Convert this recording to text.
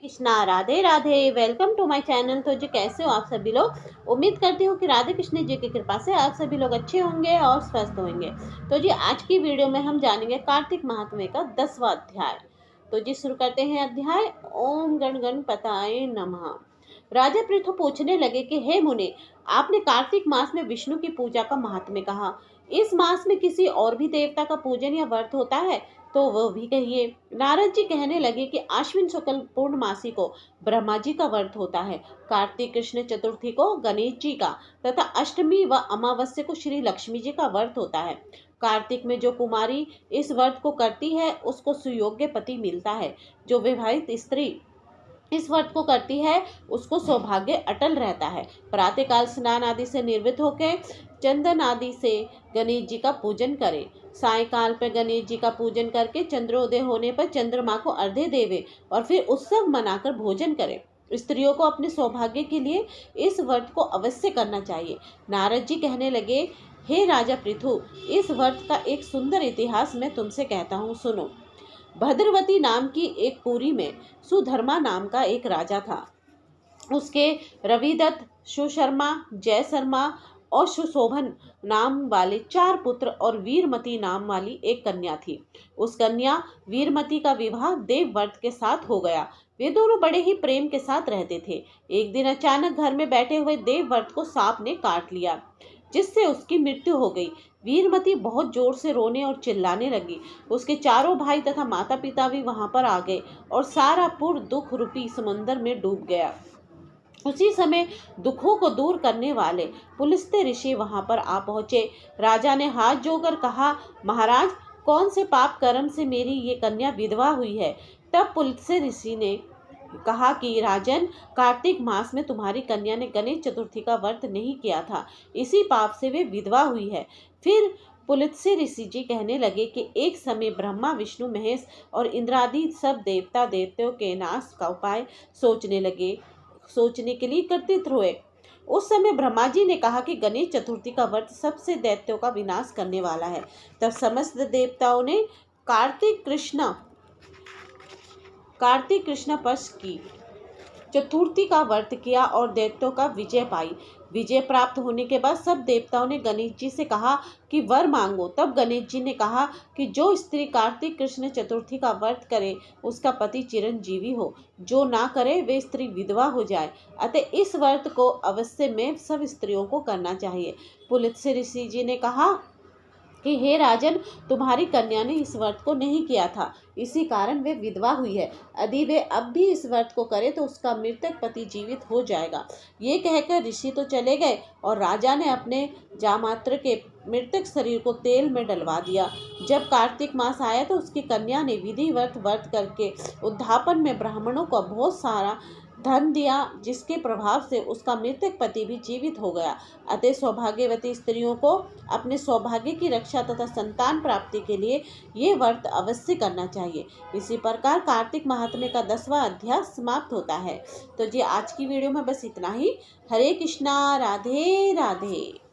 Krishna, Radhe Radhe. Welcome to my channel. तो जी कैसे हो आप सभी लोग। उम्मीद करती हूँ कि राधे कृष्ण जी की कृपा से आप सभी लोग अच्छे होंगे और स्वस्थ होंगे। तो जी आज की वीडियो में हम जानेंगे कार्तिक महात्म्य का 10वां अध्याय। तो जी शुरू करते हैं अध्याय। ओम गण गणपताय नमः। राजा पृथु पूछने लगे कि हे मुनि, आपने कार्तिक मास में विष्णु की पूजा का महात्म्य कहा। इस मास में किसी और भी देवता का पूजन या व्रत होता है तो वो भी कहिए। नारद जी कहने लगे कि आश्विन शुक्ल पूर्णमासी को ब्रह्मा जी का व्रत होता है, कार्तिक कृष्ण चतुर्थी को गणेश जी का तथा अष्टमी व अमावस्या को श्री लक्ष्मी जी का व्रत होता है। कार्तिक में जो कुमारी इस व्रत को करती है उसको सुयोग्य पति मिलता है। जो विवाहित स्त्री इस व्रत को करती है उसको सौभाग्य अटल रहता है। प्रातःकाल स्नान आदि से निर्वृत्त होकर चंदन आदि से गणेश जी का पूजन करें। सायकाल पर गणेश जी का पूजन करके चंद्रोदय होने पर चंद्रमा को अर्घ्य देवे और फिर उत्सव मनाकर भोजन करें। स्त्रियों को अपने सौभाग्य के लिए इस व्रत को अवश्य करना चाहिए। नारद जी कहने लगे, हे राजा पृथु, इस व्रत का एक सुंदर इतिहास मैं तुमसे कहता हूँ, सुनो। भद्रवती नाम की एक पुरी में सुधर्मा नाम का एक राजा था। उसके रविदत्त, सुशर्मा, जय शर्मा और सुशोभन नाम वाले 4 पुत्र और वीरमती नाम वाली एक कन्या थी। उस कन्या वीरमती का विवाह देवव्रत के साथ हो गया। वे दोनों बड़े ही प्रेम के साथ रहते थे। एक दिन अचानक घर में बैठे हुए देवव्रत को सांप ने काट लिया, जिससे उसकी मृत्यु हो गई। वीरमती बहुत जोर से रोने और चिल्लाने लगी। उसके चारों भाई तथा माता पिता भी वहां पर आ गए और सारा पुर दुख रूपी समुद्र में डूब गया। उसी समय दुखों को दूर करने वाले पुलस्त्य ऋषि वहां पर आ पहुंचे। राजा ने हाथ जोड़कर कहा, महाराज, कौन से पाप कर्म से मेरी ये कन्या विधवा हुई है। तब पुलस्त्य ऋषि ने कहा कि राजन, कार्तिक मास में तुम्हारी कन्या ने गणेश चतुर्थी का व्रत नहीं किया था, इसी पाप से वे विधवा हुई है। फिर पुलत्स्य ऋषि जी कहने लगे कि एक समय ब्रह्मा, विष्णु, महेश और इंद्रादि सब देवता देवताओं के नाश का उपाय सोचने के लिए एकत्रित हुए। उस समय ब्रह्मा जी ने कहा कि गणेश चतुर्थी का व्रत सबसे दैत्यों का विनाश करने वाला है। तब समस्त देवताओं ने कार्तिक कृष्ण पक्ष की चतुर्थी का व्रत किया और दैत्यों का विजय पाई। विजय प्राप्त होने के बाद सब देवताओं ने गणेश जी से कहा कि वर मांगो। तब गणेश जी ने कहा कि जो स्त्री कार्तिक कृष्ण चतुर्थी का व्रत करे उसका पति चिरंजीवी हो, जो ना करे वे स्त्री विधवा हो जाए। अतः इस व्रत को अवश्य में सब स्त्रियों को करना चाहिए। पुलत्स्य ऋषि जी ने कहा कि हे राजन, तुम्हारी कन्या ने इस व्रत को नहीं किया था, इसी कारण वे विधवा हुई है। यदि वे अब भी इस व्रत को करे तो उसका मृतक पति जीवित हो जाएगा। ये कहकर ऋषि तो चले गए और राजा ने अपने जामात्र के मृतक शरीर को तेल में डलवा दिया। जब कार्तिक मास आया तो उसकी कन्या ने विधिवत व्रत करके उद्यापन में ब्राह्मणों को बहुत सारा धन दिया, जिसके प्रभाव से उसका मृतक पति भी जीवित हो गया। अतः सौभाग्यवती स्त्रियों को अपने सौभाग्य की रक्षा तथा संतान प्राप्ति के लिए ये व्रत अवश्य करना चाहिए। इसी प्रकार कार्तिक महात्म्य का 10वां अध्याय समाप्त होता है। तो जी आज की वीडियो में बस इतना ही। हरे कृष्णा, राधे राधे।